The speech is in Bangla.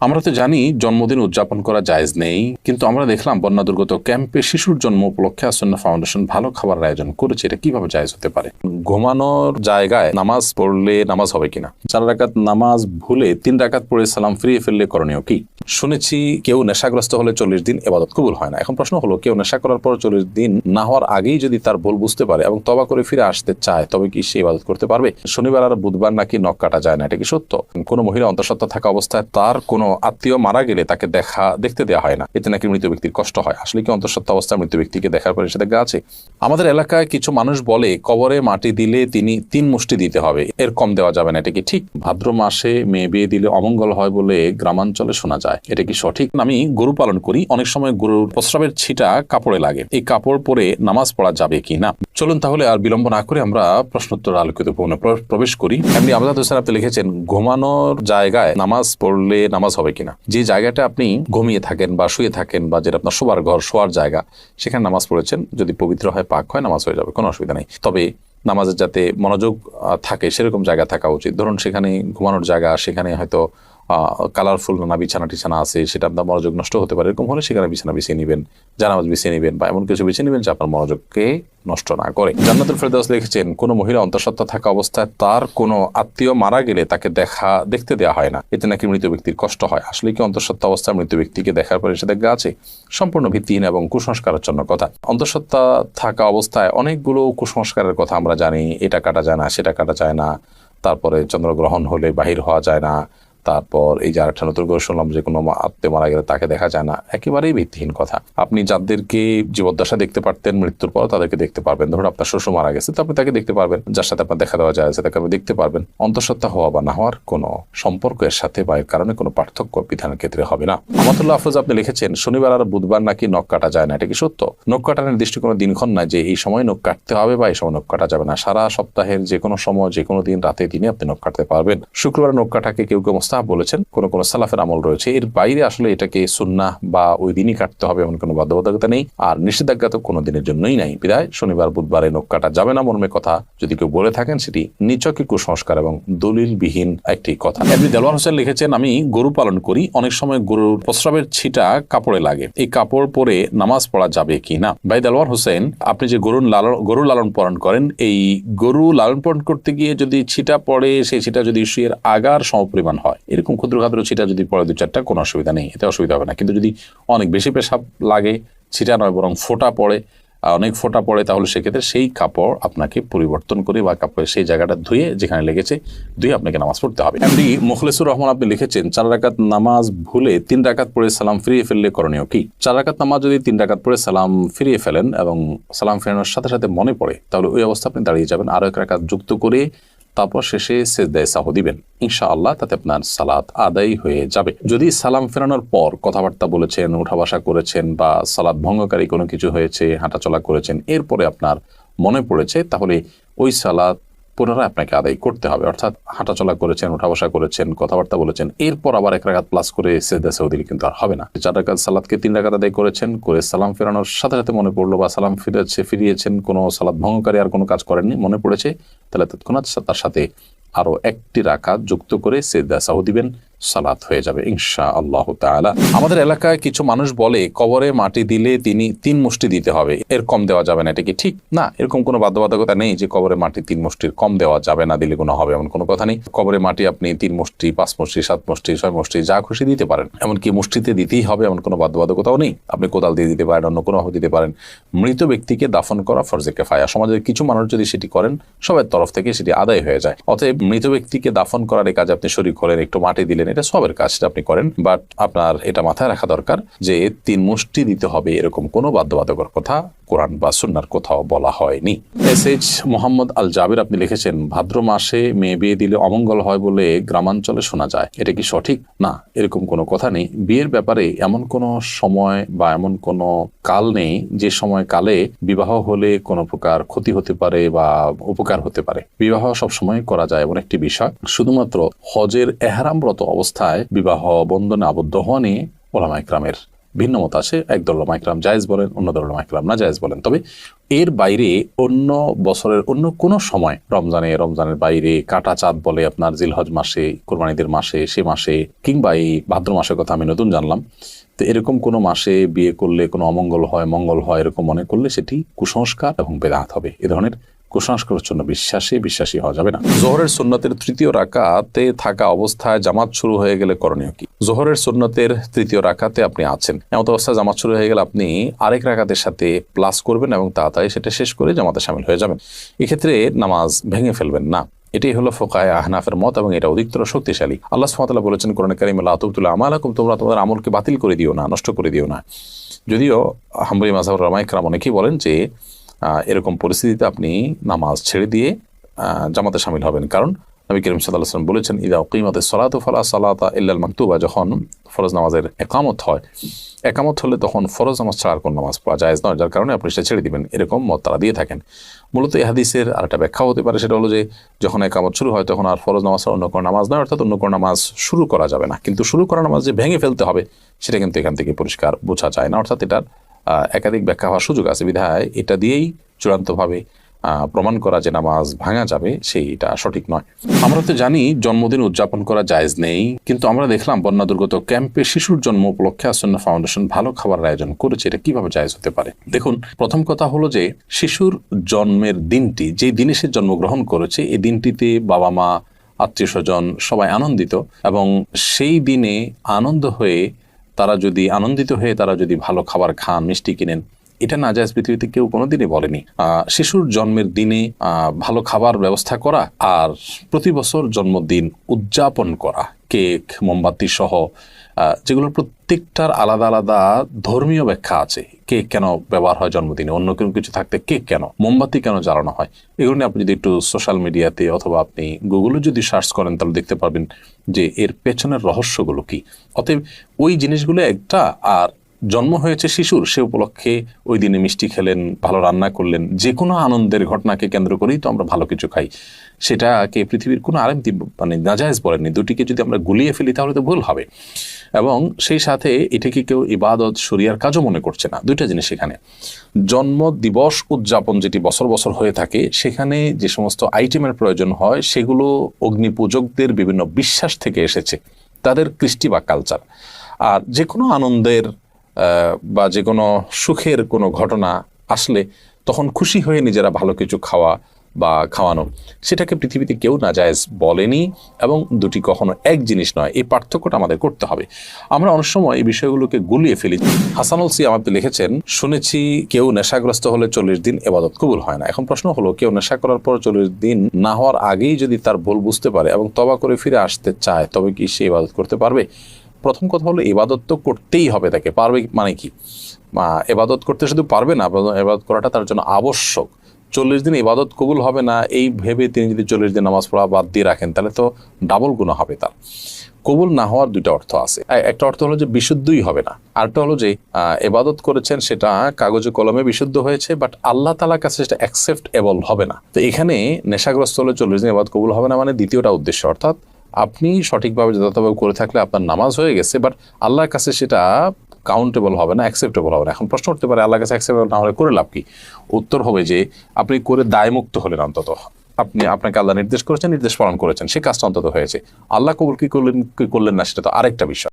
আমরা তো জানি জন্মদিন উদযাপন করা জায়েজ নেই, কিন্তু আমরা দেখলাম বন্যা দুর্গত ক্যাম্পে শিশুর জন্ম উপলক্ষে আসন্না ফাউন্ডেশন ভালো খাবার আয়োজন করেছে। এটা কিভাবে জায়েজ হতে পারে? ঘুমানোর জায়গায় নামাজ পড়লে নামাজ হবে কিনা, 4 রাকাত নামাজ ভুলে 3 রাকাত পড়ে সালাম ফিরিয়ে ফেললে করণীয় কি? শুনেছি কেউ নেশাগ্রস্ত হলে 40 দিন ইবাদত কবুল হয় না। এখন প্রশ্ন হলো, কেউ নেশা করার পর 40 দিন না হওয়ার আগেই যদি তার ভুল বুঝতে পারে এবং তওবা করে ফিরে আসতে চায়, তবে কি সে ইবাদত করতে পারবে? শনিবার আর বুধবার নাকি নখ কাটা যায় না, এটা কি সত্য? কোনো মহিলা অন্তঃসত্ত্বা থাকা অবস্থায় তার কোনো আত্মীয় মারা গেলে তাকে দেখতে দেওয়া হয় না, এতে নাকি মৃত ব্যক্তির কষ্ট হয়। আসলে কি অন্তঃসত্ত্বা অবস্থায় মৃত ব্যক্তিকে দেখার পরে নিষেধাজ্ঞা আছে? আমাদের এলাকায় কিছু মানুষ বলে কবরে মাটি দিলে তিনি 3 মুষ্টি দিতে হবে, এর কম দেওয়া যাবে না, এটা কি ঠিক? ভাদ্র মাসে মেয়ে বিয়ে দিলে অমঙ্গল হয় বলে গ্রামাঞ্চলে শোনা যায়, এটা কি সঠিক? আমি গরু পালন করি, অনেক সময় গরুর প্রস্রাবের ছিটা কাপড়ে লাগে, এই কাপড় পরে নামাজ পড়া যাবে কি না? চলুন তাহলে আর বিলম্ব না করে আমরা প্রশ্নোত্তর আলোকিত প্রবেশ করি। এমনি আবদাদ হোসেন আপনি লিখেছেন, ঘুমানোর জায়গায় নামাজ পড়লে নামাজ হবে কিনা। যে জায়গাটা আপনি ঘুমিয়ে থাকেন বা শুয়ে থাকেন বা যেটা আপনার শোবার ঘর, শোয়ার জায়গা, সেখানে নামাজ পড়েছেন, যদি পবিত্র হয়, পাক হয়, নামাজ হয়ে যাবে, কোনো অসুবিধা নেই। তবে নামাজের যাতে মনোযোগ থাকে সেরকম জায়গা থাকা উচিত। ধরুন সেখানে ঘুমানোর জায়গা, সেখানে হয়তো কালারফুল নানা বিছানা টিছানা আছে, সেটা আপনার মনোযোগ নষ্ট হতে পারে, এরকম হলে সেখানে বিছানা বিছিয়ে নেবেন, জানামাজ বিছিয়ে নেবেন বা এমন কিছু বিছিয়ে নেবেন যে আপনার মনোযোগকে নষ্ট না করে। জান্নাতুল ফেরদাউস লিখেছেন, কোনো মহিলা অন্তঃসত্ত্বা থাকা অবস্থায় তার কোনো আত্মীয় মারা গেলে তাকে দেখতে দেওয়া হয় না, এতে নাকি মৃত ব্যক্তির কষ্ট হয়। আসলে কি অন্তঃসত্ত্বা অবস্থায় মৃত ব্যক্তিকে দেখার পরে নিষেধাজ্ঞা আছে? সম্পূর্ণ ভিত্তিহীন এবং কুসংস্কারের জন্য কথা। অন্তঃসত্ত্বা থাকা অবস্থায় অনেকগুলো কুসংস্কারের কথা আমরা জানি, এটা কাটা যায় না, সেটা কাটা যায় না, তারপরে চন্দ্রগ্রহণ হলে বাহির হওয়া যায় না, তারপর এই যে আরেকটা নতুন করে শুনলাম যে কোনো আত্মীয় মারা গেলে তাকে দেখা যায় না, একেবারেই ভিত্তিহীন কথা। আপনি যাদেরকে জীবদ্দশা দেখতে পারতেন, মৃত্যুর পর তাদেরকে দেখতে পারবেন। ধরুন আপনার শ্বশুর মারা গেছে, তো আপনি তাকে দেখতে পারবেন, যার সাথে আপনার দেখা দেওয়া যায় তাকে আপনি দেখতে পারবেন। অন্তঃসত্ত্বা হওয়া বা না হওয়ার কোনো সম্পর্ক এর সাথে বা এর কারণে কোনো পার্থক্য বিধানের ক্ষেত্রে হবে না। আমাতুল্লাহ আফরোজ আপনি লিখেছেন, শনিবার আর বুধবার নাকি নখ কাটা যায় না, এটা কি সত্য? নখ কাটার নির্দিষ্ট কোনো দিনক্ষণ নাই যে এই সময় নখ কাটতে হবে বা এই সময় নখ কাটা যাবে না। সারা সপ্তাহের যে কোনো সময়, যে কোনো দিন, রাতে দিনে আপনি নখ কাটতে পারবেন। শুক্রবার নখ কাটাকে কেউ কেউ মোস্তাহাব বলেছেন, কোনো কোনো সালাফের আমল রয়েছে। এর বাইরে আসলে এটাকে সুন্নাহ বা ওই দিনই কাটতে হবে এমন কোনো বাধ্যবাধকতা নেই, আর নিষেধাজ্ঞা তো কোনো দিনের জন্যই নাই। বিধায় শনিবার বুধবারে নখ কাটা যাবে না মর্মে কথা যদি কেউ বলে থাকেন, সেটি নিছকই কুসংস্কার এবং দলিলবিহীন একটি কথা। এমনি দেলোয়ার হোসেন লিখেছেন, আমি গরু পালন করি, অনেক সময় গরুর প্রস্রাবের ছিটা কাপড়ে লাগে, এই কাপড় পরে নামাজ পড়া যাবে কি না? ভাই দেলোয়ার হোসেন, আপনি যে গরু লালন পালন করেন, এই গরু লালন পালন করতে গিয়ে যদি ছিটা পড়ে, সেই ছিটা যদি শুয়ের আগার সমপরিমাণ হয়, এরকম ক্ষুদ্র ছিটা যদি পড়ে 2-4টা, কোনো অসুবিধা নেই, এতে অসুবিধা হবে না। কিন্তু যদি অনেক বেশি পেশাব লাগে, ছিটা নয় বরং ফোঁটা পড়ে, অনেক ফোঁটা পড়ে, তাহলে সেক্ষেত্রে সেই কাপড় আপনাকে পরিবর্তন করে বা কাপড়ের সেই জায়গাটা ধুয়ে, যেখানে লেগেছে ধুয়ে আপনাকে নামাজ পড়তে হবে। এমনি মুখলেসুর রহমান আপনি লিখেছেন, 4 রাকাত নামাজ ভুলে 3 রাকাত পড়ে সালাম ফিরিয়ে ফেললে করণীয় কি? 4 রাকাত নামাজ যদি 3 রাকাত পড়ে সালাম ফিরিয়ে ফেলেন এবং সালাম ফেরানোর সাথে সাথে মনে পড়ে, তাহলে ওই অবস্থা আপনি দাঁড়িয়ে যাবেন, আরো 1 রাকাত যুক্ত করে তারপর শেষে সিজদায়ে সাহু দিবেন। ইনশাআল্লাহ তাতে আপনার সালাত আদায় হয়ে যাবে। যদি সালাম ফেরানোর পর কথাবার্তা বলেছেন, উঠা বসা করেছেন বা সালাত ভঙ্গকারী কোনো কিছু হয়েছে, হাঁটাচলা করেছেন, এরপরে আপনার মনে পড়েছে, তাহলে ওই সালাত পুনরায় আপনাকে আদায় করতে হবে। অর্থাৎ হাঁটাচলা করেছেন, উঠা বসা করেছেন, কথাবার্তা বলেছেন, এরপর আবার 1 রাকাত প্লাস করে সিজদায়ে সাহু দিলে কিন্তু আর হবে না। 4 রাকাত সালাতকে 3 রাকাত আদায় করেছেন, করে সালাম ফেরানোর সাথে সাথে মনে পড়লো বা সালাম ফিরিয়েছেন, কোনো সালাত ভঙ্গকারী আর কোনো কাজ করেননি, মনে পড়েছে, তাহলে তৎক্ষণাৎ তার সাথে আরো 1টি রাকাত যুক্ত করে সিজদায়ে সাহু দিবেন, সালাত হয়ে যাবে ইনশাআল্লাহু তাআলা। আমাদের এলাকায় কিছু মানুষ বলে কবরে মাটি দিলে তিনি 3 মুষ্টি দিতে হবে, এর কম দেওয়া যাবে না, এটা কি ঠিক? না, এরকম কোনো বাধ্যবাধকতা নেই যে কবরে মাটি 3 মুষ্টির কম দেওয়া যাবে না, দিলে কোনো হবে এমন কোনো কথা নেই। কবরে মাটি আপনি 3 মুষ্টি, 5 মুষ্টি, 7 মুষ্টি, 6 মুষ্টি, যা খুশি দিতে পারেন, এমনকি মুষ্টিতে দিতেই হবে এমন কোনো বাধ্যবাধকতাও নেই। আপনি কোদাল দিয়ে দিতে পারেন, অন্য কোনোভাবে দিতে পারেন। মৃত ব্যক্তিকে দাফন করা ফরজে কিফায়া, সমাজের কিছু মানুষ যদি সেটি করেন, সবার তরফ থেকে সেটি আদায় হয়ে যায়। অতএব মৃত ব্যক্তিকে দাফন করার এই কাজে আপনি শরীক হলেন, একটু মাটি দিলেন, এটা সবের কাজ, আপনি করেন। বাট আপনার এটা মাথায় রাখা দরকার যে 3 মুষ্টি দিতে হবে এরকম কোনো বাধ্যবাধকতার কথা কোরআন বা সুন্নাহর কোথাও বলা হয়নি। এসএইচ মোহাম্মদ আল জাবির আপনি লিখেছেন, ভাদ্র মাসে মেয়ে বিয়ে দিলে অমঙ্গল হয় বলে গ্রামাঞ্চলে শোনা যায়, এটা কি সঠিক? না, এরকম কোনো কথা নেই। বিয়ের ব্যাপারে এমন কোনো সময় বা এমন কোনো কাল নেই যে সময় কালে বিবাহ হলে কোনো প্রকার ক্ষতি হতে পারে বা উপকার হতে পারে। বিবাহ সব সময় করা যায় এমন একটি বিষয়, শুধুমাত্র হজের এহরামরত অবস্থায় বিবাহ বন্ধনে আবদ্ধ হওয়া নিয়ে উলামায়ে কেরামের ভিন্ন মত আছে, একদল উলামা ইকরাম জায়েজ বলেন, অন্য দল উলামা ইকরাম না জায়েজ বলেন। তবে এর বাইরে অন্য বছরের অন্য কোনো সময়, রমজানের বাইরে, কাটা চাঁদ বলে আপনার জিলহজ মাসে, কুরবানিদের মাসে, সে মাসে, কিংবা এই ভাদ্র মাসের কথা আমি নতুন জানলাম, তো এরকম কোনো মাসে বিয়ে করলে কোনো অমঙ্গল হয়, মঙ্গল হয় এরকম মনে করলে সেটি কুসংস্কার এবং বেদাত হবে। এ ধরনের কুসংস্কারের জন্য বিশ্বাসী হওয়া যাবে না। জোহরের সুন্নতের তৃতীয় রাকাতে থাকা অবস্থায় জামাত শুরু হয়ে গেলে করণীয় কি? জোহরের সুন্নতের তৃতীয় রাকাতে আপনি আছেন, এমন অবস্থায় জামাত শুরু হয়ে গেলে আপনি আরেক রাকাতের সাথে প্লাস করবেন এবং তাড়াতাড়ি সেটা শেষ করে জামাতে শামিল হয়ে যাবেন। এক্ষেত্রে নামাজ ভেঙে ফেলবেন না। এটাই হলো ফুকায়ে আহনাফের মত এবং এটা অধিকতর শক্তিশালী। আল্লাহ সুবহানাহু ওয়া তাআলা বলেছেন কোরআনে কারীমে, লা তুবতিলু আমালাকুম, তোমরা তোমাদের আমলকে বাতিল করে দিও না, নষ্ট করে দিও না। যদিও হাম্বলী মাযহাবের উলামা ইকরাম অনেকেই বলেন যে এরকম পরিস্থিতিতে আপনি নামাজ ছেড়ে দিয়ে জামাতে শামিল হবেন, কারণ নবী করিম সাল্লাল্লাহু আলাইহি ওয়াসাল্লাম বলেছেন, ইযা উকিমাতিস সালাতু ফালা সালাতা ইল্লাল মাকতুবা, যখন ফরজ নামাজের একামত হয়, একামত হলে তখন ফরজ নামাজ ছাড়ার কোন নামাজ পড়া জায়েজ নয়, যার কারণে আপনি সেটা ছেড়ে দিবেন, এরকম মত তারা দিয়ে থাকেন। মূলত এই হাদিসের আরেকটা ব্যাখ্যা হতে পারে, সেটা হলো যে যখন একামত শুরু হয় তখন আর ফরজ নামাজ অন্য কোনো নামাজ নয়, অর্থাৎ অন্য কোনো নামাজ শুরু করা যাবে না। কিন্তু শুরু করা নামাজ যে ভেঙে ফেলতে হবে সেটা কিন্তু এখান থেকে পরিষ্কার বোঝা যায় না, অর্থাৎ এটার একাধিক ব্যাখ্যা হওয়ার সুযোগ আছে, বিধায় এটা দিয়েই চূড়ান্তভাবে প্রমাণ করা যে নামাজ ভাঙা যাবে সেইটা সঠিক নয়। আমরা তো জানি জন্মদিন উদযাপন করা জায়েজ নেই, কিন্তু আমরা দেখলাম বন্যা দুর্গত ক্যাম্পে শিশুর জন্ম উপলক্ষে আসন্না ফাউন্ডেশন ভালো খাবার আয়োজন করেছে। এটা কিভাবে জায়েজ হতে পারে? দেখুন, প্রথম কথা হলো যে শিশুর জন্মের দিনটি, যে দিনে সে জন্মগ্রহণ করেছে, এই দিনটিতে বাবা মা, আত্মীয় স্বজন সবাই আনন্দিত, এবং সেই দিনে আনন্দিত হয়ে তারা যদি ভালো খাবার খান, মিষ্টি কিনেন, এটা নাজায়েজ পৃথিবীতে কেউ কোনোদিনই বলেনি। শিশুর জন্মের দিনে ভালো খাবার ব্যবস্থা করা আর প্রতি বছর জন্মদিন উদযাপন করা, কেক, মোমবাতি সহ, যেগুলোর প্রত্যেকটার আলাদা আলাদা ধর্মীয় ব্যাখ্যা আছে। কেক কেন ব্যবহার হয় জন্মদিনে, অন্য কোনো কিছু থাকতে কেক কেন, মোমবাতি কেন জ্বালানো হয়, এগুলো নিয়ে আপনি যদি একটু সোশ্যাল মিডিয়াতে অথবা আপনি গুগলে যদি সার্চ করেন তাহলে দেখতে পারবেন যে এর পেছনের রহস্যগুলো কি। অতএব ওই জিনিসগুলো একটা, আর জন্ম হয়েছে শিশুর, সে উপলক্ষে ওই দিনে মিষ্টি খেলেন, ভালো রান্না করলেন, যে কোনো আনন্দের ঘটনাকে কেন্দ্র করেই তো আমরা ভালো কিছু খাই, সেটাকে পৃথিবীর কোনো আলেম নাজায়েজ বলেননি। দুটিকে যদি আমরা গুলিয়ে ফেলি তাহলে তো ভুল হবে, এবং সেই সাথে এটাকে কেউ ইবাদত শরিয়ার কাজও মনে করছে না। দুইটা জিনিস এখানে। জন্ম দিবস উদযাপন যেটি বছর বছর হয়ে থাকে, সেখানে যে সমস্ত আইটেমের প্রয়োজন হয় সেগুলো অগ্নিপূজকদের বিভিন্ন বিশ্বাস থেকে এসেছে, তাদের কৃষ্টি বা কালচার। আর যে কোনো আনন্দের বা যে কোনো সুখের কোনো ঘটনা আসলে তখন খুশি হয়ে নিজেরা ভালো কিছু খাওয়া বা খাওয়ানো, সেটাকে পৃথিবীতে কেউ নাজায়েজ বলেনি, এবং দুটি কখনো এক জিনিস নয়। এই পার্থক্যটা আমাদের করতে হবে। আমরা অনেক সময় এই বিষয়গুলোকে গুলিয়ে ফেলি। হাসানুল সিয়াম আপনি লিখেছেন, শুনেছি কেউ নেশাগ্রস্ত হলে 40 দিন ইবাদত কবুল হয় না। এখন প্রশ্ন হলো, কেউ নেশা করার পর 40 দিন না হওয়ার আগেই যদি তার ভুল বুঝতে পারে এবং তওবা করে ফিরে আসতে চায়, তবে কি সে ইবাদত করতে পারবে? প্রথম কথা হলো, ইবাদত তো করতেই হবে তাকে। পারবে মানে কি? ইবাদত করতে শুধু পারবে না, ইবাদত করাটা তার জন্য আবশ্যক। 40 দিন ইবাদত কবুল হবে না এই ভেবে তিনি যদি 40 দিন নামাজ পড়া বাদ দিয়ে রাখেন, তাহলে তো ডাবল গুনাহ হবে তার। কবুল না হওয়ার দুইটা অর্থ আছে। একটা অর্থ হলো যে বিশুদ্ধই হবে না, আরেকটা হলো যে ইবাদত করেছেন সেটা কাগজে কলমে বিশুদ্ধ হয়েছে, বাট আল্লাহ তাআলার কাছে সেটা অ্যাকসেপ্টেবল হবে না। তো এখানে নেশাগ্রস্ত হলে 40 দিন ইবাদত কবুল হবে না মানে দ্বিতীয়টা উদ্দেশ্য, অর্থাৎ আপনি সঠিকভাবে যথাযথভাবে করে থাকলে আপনার নামাজ হয়ে গেছে, বাট আল্লাহর কাছে সেটা কাউন্টেবল হবে না, অ্যাকসেপ্টেবল হবে না। এখন প্রশ্ন উঠতে পারে, আল্লাহর কাছে অ্যাকসেপ্টেবল না হলে করে লাভ কি? উত্তর হবে যে আপনি করে দায়মুক্ত হলেন, অন্তত আপনাকে আল্লাহ নির্দেশ করেছেন, নির্দেশ পালন করেছেন, সে কাজটা অন্তত হয়েছে। আল্লাহ কবুল কি করলেন না সেটা তো আরেকটা বিষয়।